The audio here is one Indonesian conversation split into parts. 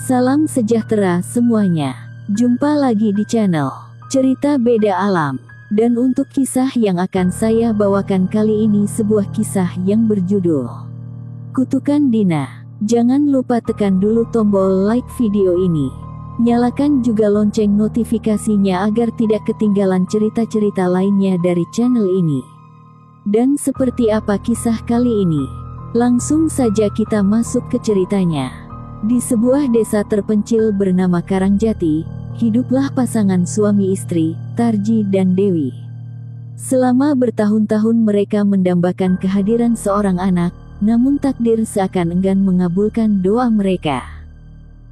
Salam sejahtera semuanya. Jumpa lagi di channel Cerita Beda Alam. Dan untuk kisah yang akan saya bawakan kali ini sebuah kisah yang berjudul Kutukan Dina. Jangan lupa tekan dulu tombol like video ini. Nyalakan juga lonceng notifikasinya agar tidak ketinggalan cerita-cerita lainnya dari channel ini. Dan seperti apa kisah kali ini? Langsung saja kita masuk ke ceritanya. Di sebuah desa terpencil bernama Karangjati, hiduplah pasangan suami istri, Tarji dan Dewi. Selama bertahun-tahun mereka mendambakan kehadiran seorang anak, namun takdir seakan enggan mengabulkan doa mereka.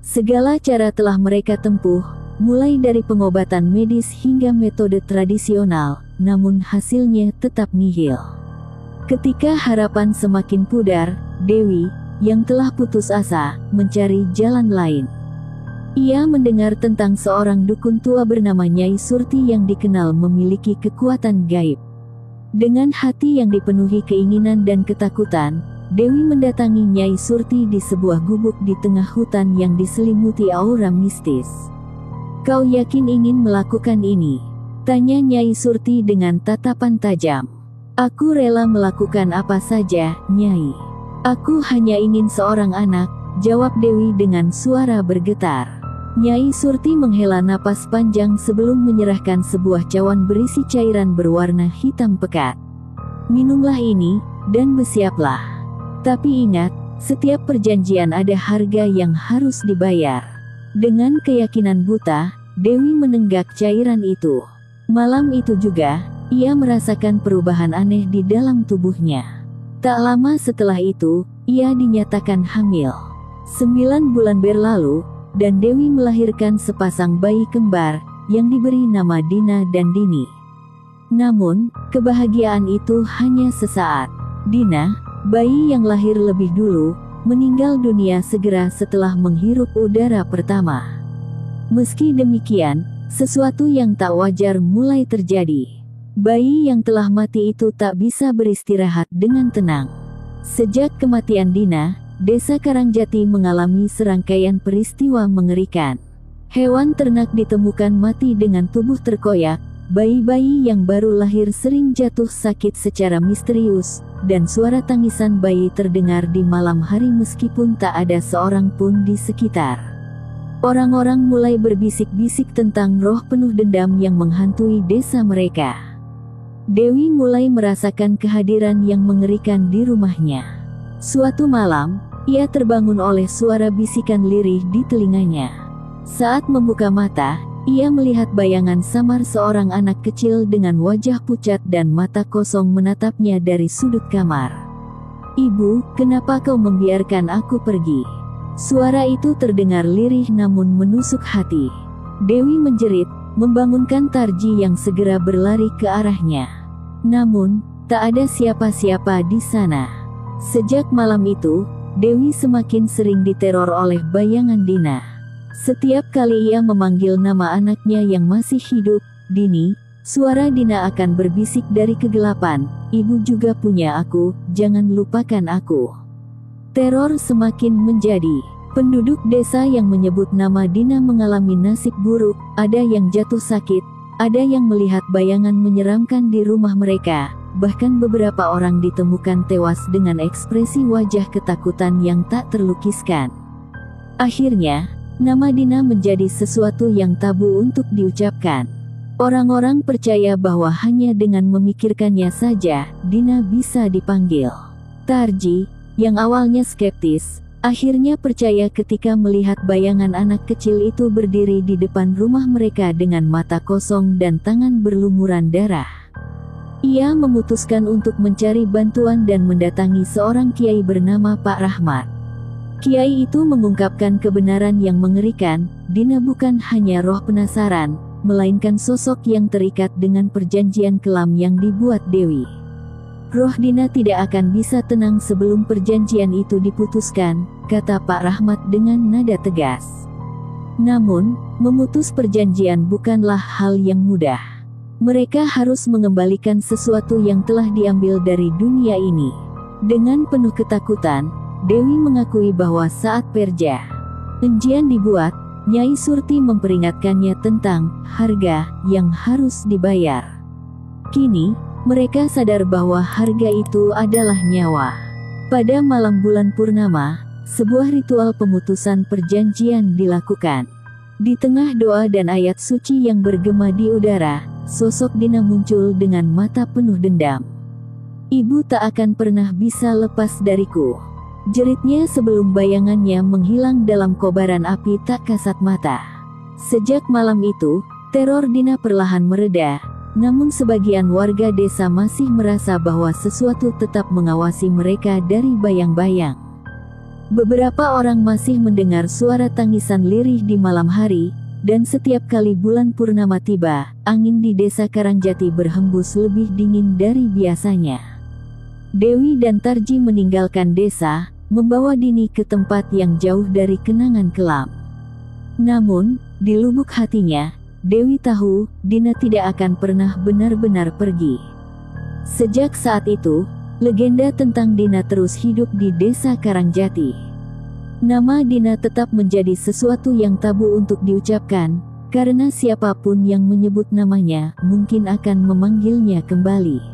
Segala cara telah mereka tempuh, mulai dari pengobatan medis hingga metode tradisional, namun hasilnya tetap nihil. Ketika harapan semakin pudar, Dewi, yang telah putus asa, mencari jalan lain. Ia mendengar tentang seorang dukun tua bernama Nyai Surti yang dikenal memiliki kekuatan gaib. Dengan hati yang dipenuhi keinginan dan ketakutan, Dewi mendatangi Nyai Surti di sebuah gubuk di tengah hutan yang diselimuti aura mistis. "Kau yakin ingin melakukan ini?" tanya Nyai Surti dengan tatapan tajam. "Aku rela melakukan apa saja, Nyai. Aku hanya ingin seorang anak," jawab Dewi dengan suara bergetar. Nyai Surti menghela napas panjang sebelum menyerahkan sebuah cawan berisi cairan berwarna hitam pekat. "Minumlah ini, dan bersiaplah. Tapi ingat, setiap perjanjian ada harga yang harus dibayar." Dengan keyakinan buta, Dewi menenggak cairan itu. Malam itu juga, ia merasakan perubahan aneh di dalam tubuhnya. Tak lama setelah itu, ia dinyatakan hamil. 9 bulan berlalu, dan Dewi melahirkan sepasang bayi kembar, yang diberi nama Dina dan Dini. Namun, kebahagiaan itu hanya sesaat. Dina, bayi yang lahir lebih dulu, meninggal dunia segera setelah menghirup udara pertama. Meski demikian, sesuatu yang tak wajar mulai terjadi. Bayi yang telah mati itu tak bisa beristirahat dengan tenang. Sejak kematian Dina, desa Karangjati mengalami serangkaian peristiwa mengerikan. Hewan ternak ditemukan mati dengan tubuh terkoyak, bayi-bayi yang baru lahir sering jatuh sakit secara misterius, dan suara tangisan bayi terdengar di malam hari meskipun tak ada seorang pun di sekitar. Orang-orang mulai berbisik-bisik tentang roh penuh dendam yang menghantui desa mereka. Dewi mulai merasakan kehadiran yang mengerikan di rumahnya. Suatu malam, ia terbangun oleh suara bisikan lirih di telinganya. Saat membuka mata, ia melihat bayangan samar seorang anak kecil dengan wajah pucat dan mata kosong menatapnya dari sudut kamar. "Ibu, kenapa kau membiarkan aku pergi?" Suara itu terdengar lirih namun menusuk hati. Dewi menjerit, membangunkan Tarji yang segera berlari ke arahnya. Namun, tak ada siapa-siapa di sana. Sejak malam itu, Dewi semakin sering diteror oleh bayangan Dina. Setiap kali ia memanggil nama anaknya yang masih hidup, "Dini," suara Dina akan berbisik dari kegelapan, "Ibu juga punya aku, jangan lupakan aku." Teror semakin menjadi. Penduduk desa yang menyebut nama Dina mengalami nasib buruk, ada yang jatuh sakit, ada yang melihat bayangan menyeramkan di rumah mereka, bahkan beberapa orang ditemukan tewas dengan ekspresi wajah ketakutan yang tak terlukiskan. Akhirnya, nama Dina menjadi sesuatu yang tabu untuk diucapkan. Orang-orang percaya bahwa hanya dengan memikirkannya saja, Dina bisa dipanggil. Tarji, yang awalnya skeptis, akhirnya percaya ketika melihat bayangan anak kecil itu berdiri di depan rumah mereka dengan mata kosong dan tangan berlumuran darah. Ia memutuskan untuk mencari bantuan dan mendatangi seorang kiai bernama Pak Rahmat. Kiai itu mengungkapkan kebenaran yang mengerikan, Dina bukan hanya roh penasaran, melainkan sosok yang terikat dengan perjanjian kelam yang dibuat Dewi. "Roh Dina tidak akan bisa tenang sebelum perjanjian itu diputuskan," kata Pak Rahmat dengan nada tegas. Namun, memutus perjanjian bukanlah hal yang mudah. Mereka harus mengembalikan sesuatu yang telah diambil dari dunia ini. Dengan penuh ketakutan, Dewi mengakui bahwa saat Perja Ujian dibuat, Nyai Surti memperingatkannya tentang harga yang harus dibayar. Kini, mereka sadar bahwa harga itu adalah nyawa. Pada malam bulan purnama, sebuah ritual pemutusan perjanjian dilakukan. Di tengah doa dan ayat suci yang bergema di udara, sosok Dina muncul dengan mata penuh dendam. "Ibu tak akan pernah bisa lepas dariku," jeritnya sebelum bayangannya menghilang dalam kobaran api tak kasat mata. Sejak malam itu, teror Dina perlahan mereda, namun sebagian warga desa masih merasa bahwa sesuatu tetap mengawasi mereka dari bayang-bayang. Beberapa orang masih mendengar suara tangisan lirih di malam hari, dan setiap kali bulan purnama tiba, angin di desa Karangjati berhembus lebih dingin dari biasanya. Dewi dan Tarji meninggalkan desa, membawa Dini ke tempat yang jauh dari kenangan kelam. Namun, di lubuk hatinya, Dewi tahu, Dina tidak akan pernah benar-benar pergi. Sejak saat itu, legenda tentang Dina terus hidup di desa Karangjati. Nama Dina tetap menjadi sesuatu yang tabu untuk diucapkan, karena siapapun yang menyebut namanya, mungkin akan memanggilnya kembali.